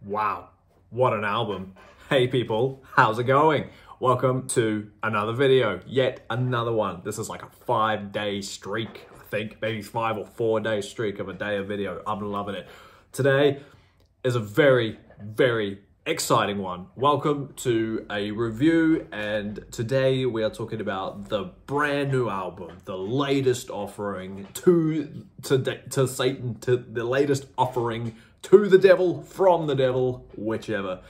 Wow, what an album. Hey people, how's it going? Welcome to another video, yet another one. This is like a 5-day streak, I think, maybe 5 or 4 day streak of a day of video. I'm loving it. Today is a very, very exciting one. Welcome to a review, and today we are talking about the brand new album, the latest offering to Satan, to the latest offering to the devil, from the devil, whichever.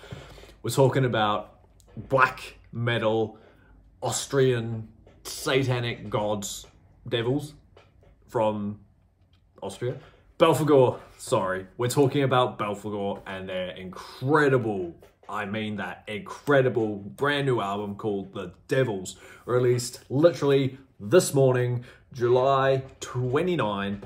We're talking about black metal, Austrian, satanic gods, devils from Austria. BELPHEGOR, sorry. We're talking about BELPHEGOR and their incredible, I mean that, incredible brand new album called The Devils, released literally this morning, July 29,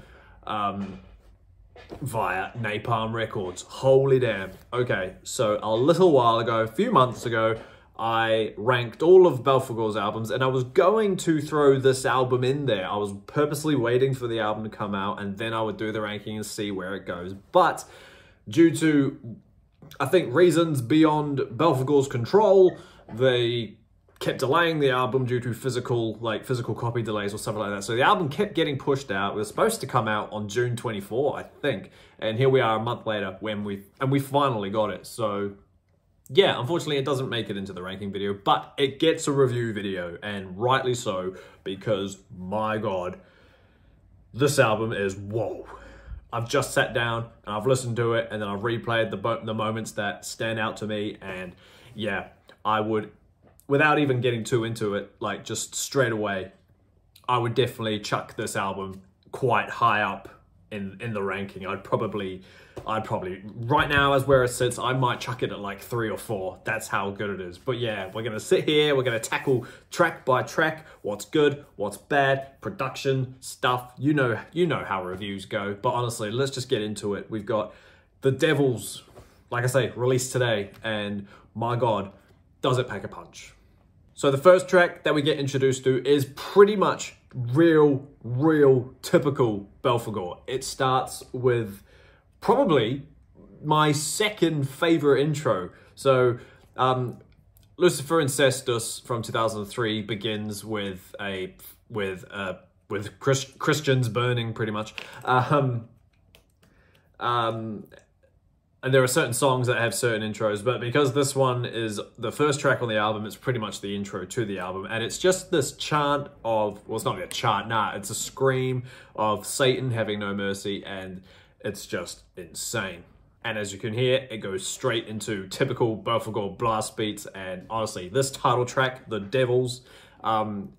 via Napalm Records. Holy damn. Okay, so a little while ago, a few months ago, I ranked all of BELPHEGOR's albums, and I was going to throw this album in there. I was purposely waiting for the album to come out, and then I would do the ranking and see where it goes. But due to, I think, reasons beyond BELPHEGOR's control, they kept delaying the album due to physical copy delays or something like that. So the album kept getting pushed out. It was supposed to come out on June 24, I think. And here we are a month later when we finally got it. So yeah, unfortunately it doesn't make it into the ranking video, but it gets a review video, and rightly so, because my God, this album is whoa. I've just sat down and I've listened to it, and then I've replayed the moments that stand out to me, and yeah, I would, without even getting too into it, like just straight away, I would definitely chuck this album quite high up in the ranking. I'd probably, right now as where it sits, I might chuck it at like 3 or 4. That's how good it is. But yeah, we're gonna sit here, we're gonna tackle track by track, what's good, what's bad, production, stuff. You know how reviews go. But honestly, let's just get into it. We've got The Devils, like I say, released today, and my God, does it pack a punch. So the first track that we get introduced to is pretty much real typical BELPHEGOR. It starts with probably my second favorite intro. So Lucifer Incestus from 2003 begins with Christians burning, pretty much. And there are certain songs that have certain intros, but because this one is the first track on the album, it's pretty much the intro to the album. And it's just this chant of, well, it's not a chant, nah, it's a scream of Satan having no mercy, and it's just insane. And as you can hear, it goes straight into typical BELPHEGOR blast beats, and honestly, this title track, The Devils,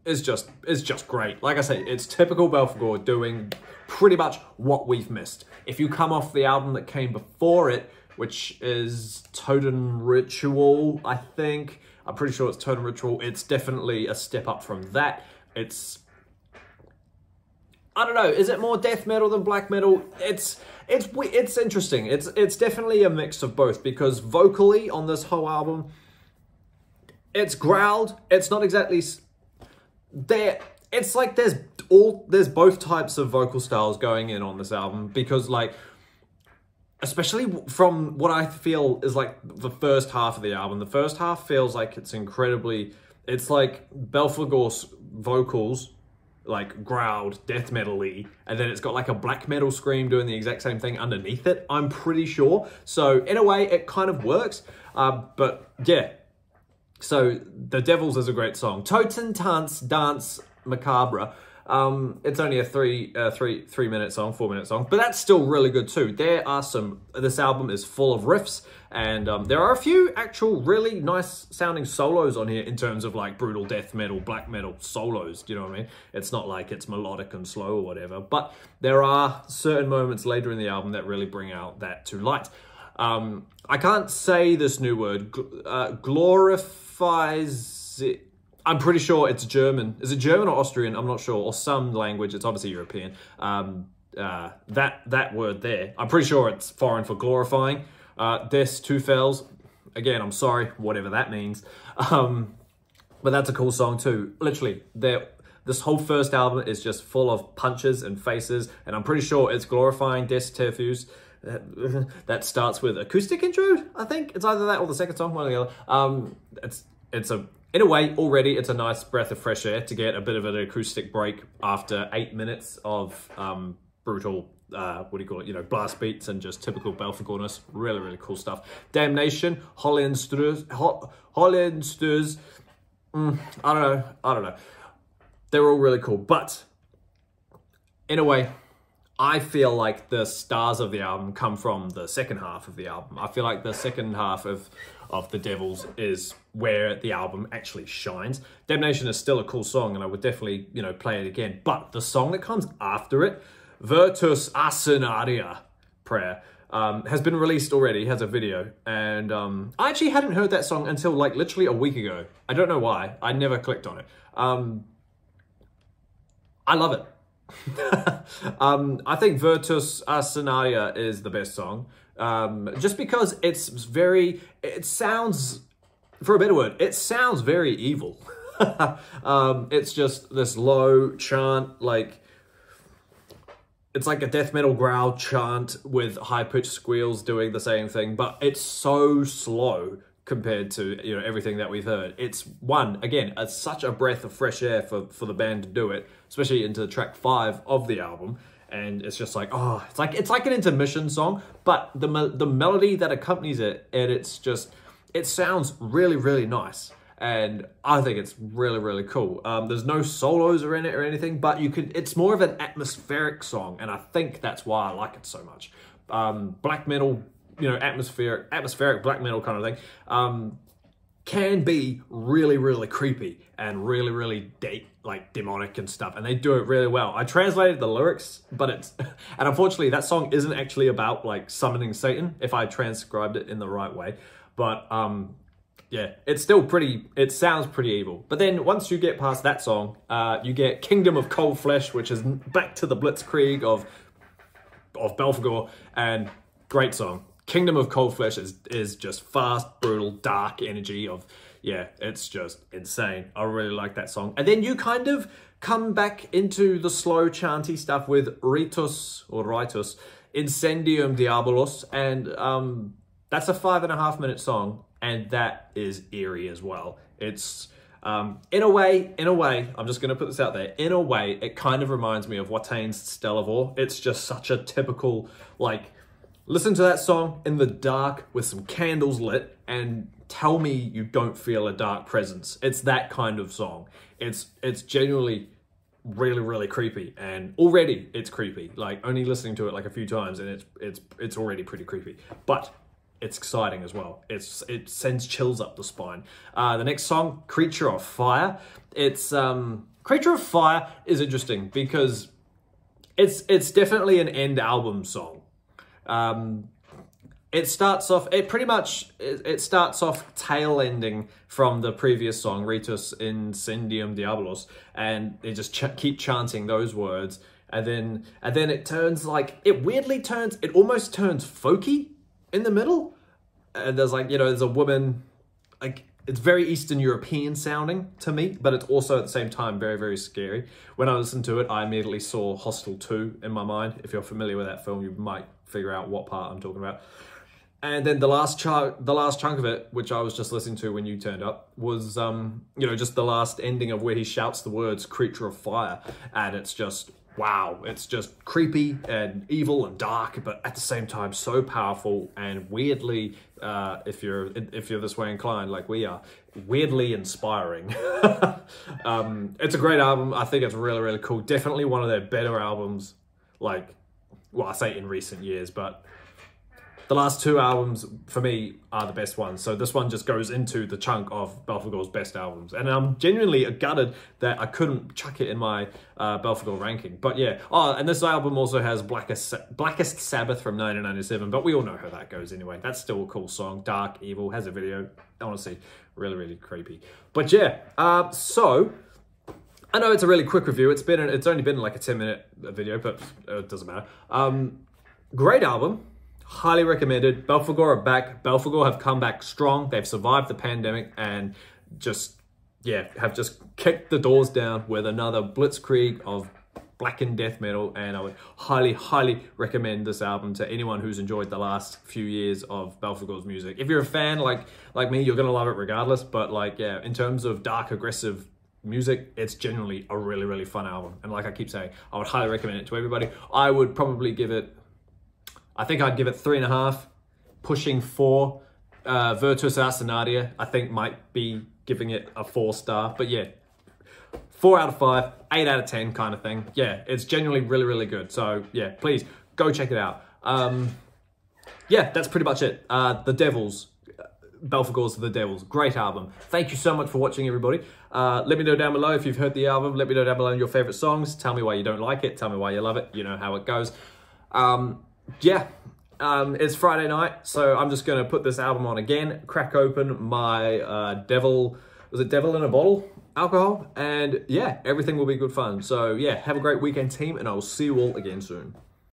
is just great. Like I say, it's typical BELPHEGOR doing pretty much what we've missed. If you come off the album that came before it, which is Totem Ritual, I think. I'm pretty sure it's Totem Ritual. It's definitely a step up from that. It's, I don't know, is it more death metal than black metal? It's interesting. It's definitely a mix of both, because vocally on this whole album, it's growled. It's not exactly there. It's like there's both types of vocal styles going in on this album, because like, especially from what I feel is like the first half of the album, the first half feels like it's like BELPHEGOR's vocals, like growled, death metal-y, and then it's got like a black metal scream doing the exact same thing underneath it, I'm pretty sure. So in a way, it kind of works, but yeah. So The Devils is a great song. Toten Tanz Dance Macabre. It's only a 3-minute song, 4-minute song, but that's still really good too. This album is full of riffs, and there are a few actual really nice sounding solos on here in terms of like brutal death metal, black metal solos, do you know what I mean? It's not like it's melodic and slow or whatever, but there are certain moments later in the album that really bring out that to light. I can't say this new word, glorifies it. I'm pretty sure it's German. Is it German or Austrian? I'm not sure. Or some language. It's obviously European. That word there, I'm pretty sure it's foreign for glorifying. Des Teufels. Again, I'm sorry, whatever that means. But that's a cool song too. Literally, this whole first album is just full of punches and faces, and I'm pretty sure it's glorifying Des Teufels. that starts with acoustic intro, I think. It's either that or the second song, one or the other. In a way, already, it's a nice breath of fresh air to get a bit of an acoustic break after 8 minutes of brutal, what do you call it, you know, blast beats and just typical Belphegorness. Really, really cool stuff. Damnation, Hollandsters, I don't know. They're all really cool, but in a way, I feel like the stars of the album come from the second half of the album. I feel like the second half of the Devils is where the album actually shines. Damnation is still a cool song, and I would definitely, you know, play it again. But the song that comes after it, Vertus Asanadia prayer, has been released already, has a video. And I actually hadn't heard that song until like literally a week ago. I don't know why. I never clicked on it. I love it. I think Vertus Asanadia is the best song. Just because it sounds, for a better word, it sounds very evil. It's just this low chant, like, it's like a death metal growl chant with high-pitched squeals doing the same thing, but it's so slow compared to, you know, everything that we've heard. It's such a breath of fresh air for the band to do it, especially into track 5 of the album. And it's just like, oh, it's like an intermission song, but the melody that accompanies it, and it sounds really, really nice. And I think it's really, really cool. There's no solos in it or anything, but it's more of an atmospheric song, and I think that's why I like it so much. Black metal, you know, atmospheric black metal kind of thing, can be really, really creepy and really, really demonic and stuff, and they do it really well. I translated the lyrics, but and unfortunately that song isn't actually about like summoning Satan, if I transcribed it in the right way. But yeah, it sounds pretty evil. But then once you get past that song, you get Kingdom of Cold Flesh, which is back to the Blitzkrieg of Belphegor, and great song. Kingdom of Cold Flesh is just fast, brutal, dark energy of, yeah, it's just insane. I really like that song. And then you kind of come back into the slow chanty stuff with Ritus, Incendium Diabolos, and that's a 5.5 minute song, and that is eerie as well. It's, in a way, I'm just going to put this out there, in a way, it kind of reminds me of Wataine's Stellivore. It's just such a typical, like, listen to that song in the dark with some candles lit and tell me you don't feel a dark presence. It's that kind of song. It's genuinely really, really creepy, and already it's creepy. Like, only listening to it like a few times and it's already pretty creepy. But it's exciting as well. It sends chills up the spine. The next song, Creature of Fire. It's Creature of Fire is interesting because it's definitely an end album song. It starts off tail ending from the previous song, Ritus Incendium Diabolos, and they just keep chanting those words, and then it turns like, it almost turns folky in the middle, and there's like, you know, there's a woman, like, it's very Eastern European sounding to me, but it's also at the same time very, very scary. When I listened to it, I immediately saw Hostel 2 in my mind. If you're familiar with that film, you might figure out what part I'm talking about. And then the last chunk of it, which I was just listening to when you turned up, was, you know, just the last ending of where he shouts the words Creature of Fire. And it's just, wow, it's just creepy and evil and dark, but at the same time so powerful and weirdly, if you're this way inclined like we are, weirdly inspiring. It's a great album. I think it's really, really cool. Definitely one of their better albums, like, well, I say in recent years, but the last 2 albums for me are the best ones. So this one just goes into the chunk of Belphegor's best albums. And I'm genuinely gutted that I couldn't chuck it in my Belphegor ranking. But yeah, oh, and this album also has Blackest Sabbath from 1997, but we all know how that goes anyway. That's still a cool song, dark, evil, has a video, honestly, really, really creepy. But yeah, so I know it's a really quick review. It's only been like a 10-minute video, but it doesn't matter. Great album. Highly recommended. Belphegor are back. Belphegor have come back strong. They've survived the pandemic and just, yeah, have just kicked the doors down with another blitzkrieg of blackened death metal, and I would highly, highly recommend this album to anyone who's enjoyed the last few years of BELPHEGOR's music. If you're a fan like me, you're gonna love it regardless, but like, yeah, in terms of dark, aggressive music, it's genuinely a really, really fun album. And like I keep saying, I would highly recommend it to everybody. I would probably give it, I think I'd give it 3.5, pushing 4. Vertus Asanadia, I think, might be giving it a 4-star, but yeah, 4 out of 5, 8 out of 10 kind of thing. Yeah, it's genuinely really, really good. So yeah, please go check it out. Yeah, that's pretty much it. The Devils, BELPHEGOR's The Devils, great album. Thank you so much for watching, everybody. Let me know down below if you've heard the album. Let me know down below your favorite songs. Tell me why you don't like it. Tell me why you love it. You know how it goes. Yeah. It's Friday night, so I'm just going to put this album on again, crack open my Devil in a Bottle alcohol, and yeah, everything will be good fun. So yeah, have a great weekend, team, and I will see you all again soon.